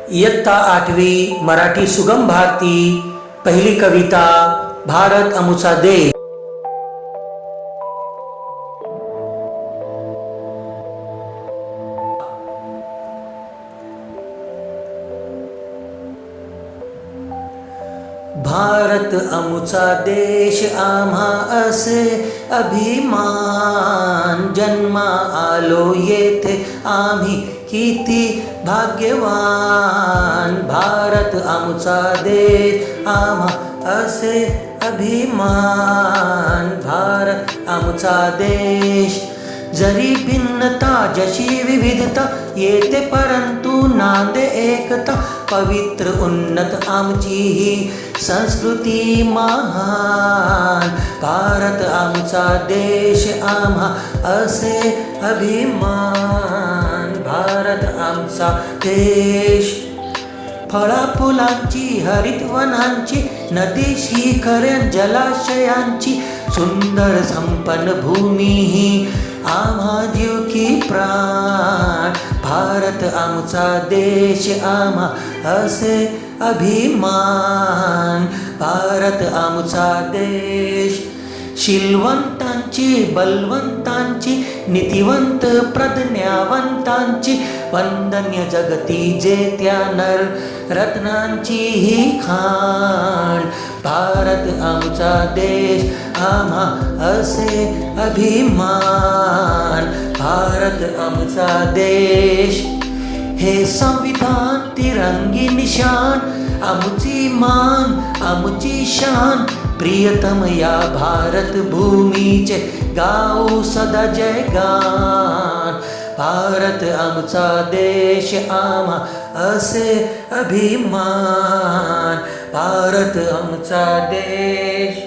इयत्ता 8वी मराठी सुगम भारती पहिली कविता भारत आमुचा देश। भारत आमुचा देश आम्हा असे अभिमान, जन्मा आलो येथे आम्ही किती भाग्यवान। भारत आमुचा देश आम्हा असे अभिमान, भारत आमुचा देश। जरी भिन्नता जशी विविधता येते परंतु नांदे एकता, पवित्र उन्नत आमची ही संस्कृती महान। भारत आमचा देश आम्हा असे अभिमान, भारत आमचा देश। फळा फुलांची हरितवनांची नदी शिखरे जलाशयांची सुंदर संपन्न भूमी ही आम्हा जीव की प्राण। भारत आमचा देश आम्हा असे अभिमान, भारत आमचा देश। शीलवंतांची बलवंतांची नीतिवंत प्रज्ञावंतांची वंदन्य जगती जेत्या नर रत्नांची ही खाण। भारत आमचा देश आम्हा असे अभिमान, भारत आमचा देश। हे संविधान तिरंगी निशान, आमची मान आमची शान। प्रियतम या भारत भूमीचे गाऊ सदा जयगान। भारत आमचा देश आम्हा असे अभिमान, भारत आमचा देश।